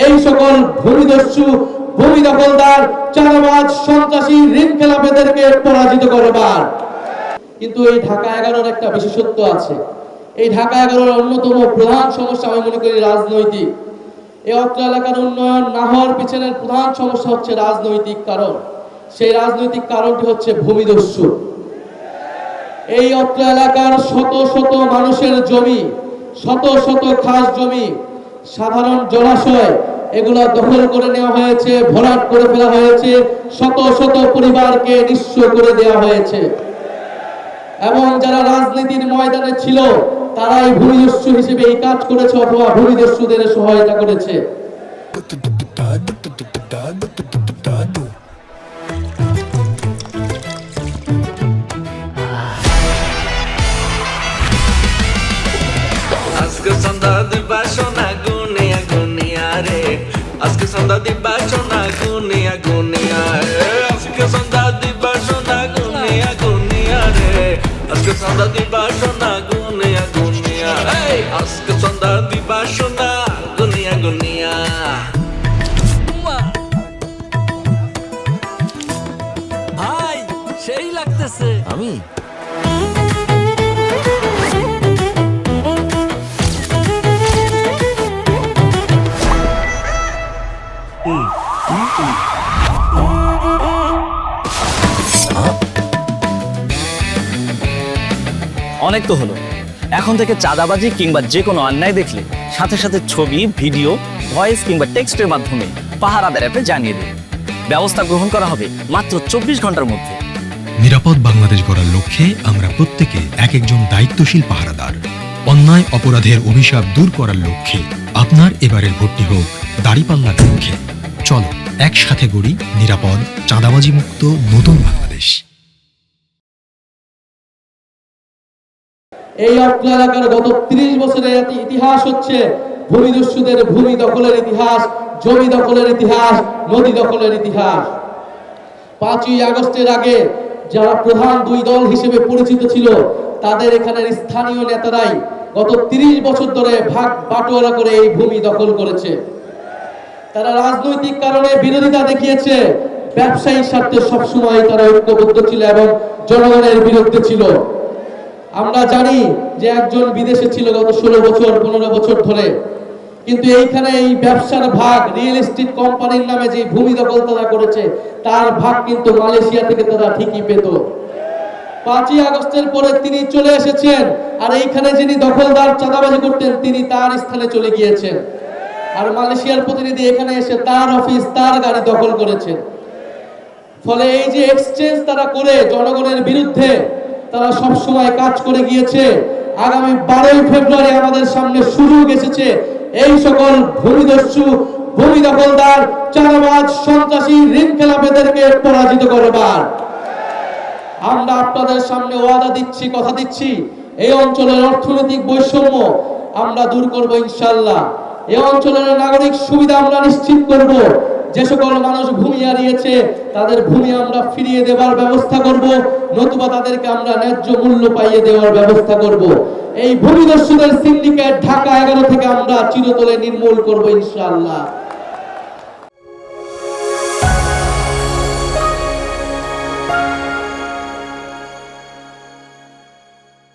এই সকল ভূমিদস্যু, ভূমি দখলদার, চাঁদাবাজ, সন্ত্রাসী, ঋণ খেলাপিদেরকে পরাজিত করবার। কিন্তু এই ঢাকা 11-র একটা বিশেষত্ব আছে। এই ঢাকা 11-র অন্যতম প্রধান সমস্যা আমি মনে করি রাজনৈতিক। এই অত্র এলাকার উন্নয়ন না হওয়ার পিছনের প্রধান সমস্যা হচ্ছে রাজনৈতিক কারণ। সেই রাজনৈতিক কারণটি হচ্ছে ভূমিদস্যু। এই অত্র এলাকার শত শত মানুষের জমি, শত শত খাস জমি, সাধারণ জলাশয়, এগুলা দখল করে নেওয়া হয়েছে, ভরাট করে ফেলা হয়েছে, শত শত পরিবারকে নিঃস্ব করে দেওয়া হয়েছে। এবং যারা রাজনীতির ময়দানে ছিল তারাই ভূমিদস্যু হিসেবে এই কাজ করেছে অথবা ভূমিদস্যুদের সহায়তা করেছে। আজকে সন্ধ্যা দিবা সোনা গুনিয়া গুনিয়া রে, আজকে সন্ধ্যা দিবা সোনা গুনিয়া গুনিয়া রে, আজকে সন্ধ্যা দিবা সোনা গুনিয়া গুনিয়া রে, আজকে সন্ধ্যা দিবা সোনা গুনিয়া গুনিয়া, আজকে সন্ধ্যা দিবা সোনা গুনিয়া গুনিয়া। ভাই সেই লাগতেছে। আমি অনেক তো হলো, এখন থেকে চাঁদাবাজি কিংবা যে কোনো অন্যায় দেখলে সাথে সাথে ছবি, ভিডিও, ভয়েস কিংবা টেক্সটের মাধ্যমে পাহারাদার অ্যাপে জানিয়ে দিন। ব্যবস্থা গ্রহণ করা হবে মাত্র 24 ঘন্টার মধ্যে। নিরাপদ বাংলাদেশ গড়ার লক্ষ্যে আমরা প্রত্যেকে এক একজন দায়িত্বশীল পাহারাদার। অন্যায় অপরাধের অভিশাপ দূর করার লক্ষ্যে আপনার এবারের ভোটটি হোক দাঁড়িপাল্লার লক্ষ্যে। চলো একসাথে গড়ি নিরাপদ, চাঁদাবাজি মুক্ত নতুন বাংলাদেশ। এই অত্র এলাকার গত 30 বছরের ইতিহাস হচ্ছে ভূমিদস্যুদের ভূমি দখলের ইতিহাস, জমি দখলের ইতিহাস, নদী দখলের ইতিহাস। 5ই আগস্টের আগে যারা প্রধান দুই দল হিসেবে পরিচিত ছিল তাদের এখানের স্থানীয় নেতারাই গত 30 বছর ধরে ভাগ বাটোয়ারা করে এই ভূমি দখল করেছে। তারা রাজনৈতিক কারণে বিরোধিতা দেখিয়েছে, ব্যবসায়ী স্বার্থে সবসময় তারা ঐক্যবদ্ধ ছিল এবং জনগণের বিরুদ্ধে ছিল। আমরা জানি যে একজন বিদেশে ছিল গত 16 বছর 15 বছর ধরে, কিন্তু এইখানে এই ব্যবসার ভাগ, রিয়েল এস্টেট কোম্পানির নামে যে ভূমি দখল তারা করেছে তার ভাগ কিন্তু মালয়েশিয়া থেকে তারা ঠিকই পেত। 5ই আগস্টের পরে তিনি চলে এসেছেন, আর এইখানে যিনি দখলদার চাঁদাবাজি করতেন তিনি তার স্থানে চলে গিয়েছেন, আর মালয়েশিয়ার প্রতিনিধি এখানে এসে তার অফিস, তার গাড়ি দখল করেছেন। ফলে এই যে এক্সচেঞ্জ তারা করে জনগণের বিরুদ্ধে তারা সব সময় কাজ করে গিয়েছে। আগামী 12ই ফেব্রুয়ারি আমাদের সামনে সুযোগ এসেছে এই সকল ভূমিদস্যু, ভূমি দখলদার, চাঁদাবাজ, সন্ত্রাসী, ঋণ খেলাপিদেরকে পরাজিত করবার। আমরা আপনাদের সামনে ওয়াদা দিচ্ছি, কথা দিচ্ছি, এই অঞ্চলের অর্থনৈতিক বৈষম্য আমরা দূর করব ইনশাআল্লাহ। এই অঞ্চলের নাগরিক সুবিধা আমরা নিশ্চিত করব। যে সকল মানুষ ভূমি হারিয়েছে তাদের ভূমি আমরা ফিরিয়ে দেওয়ার ব্যবস্থা করব, নতুবা তাদেরকে আমরা ন্যায্য মূল্য পাইয়ে দেওয়ার ব্যবস্থা করব। এই ভূমিদস্যুদের সিন্ডিকেট ঢাকা 11 থেকে আমরা চিরতরে নির্মূল করব ইনশাআল্লাহ।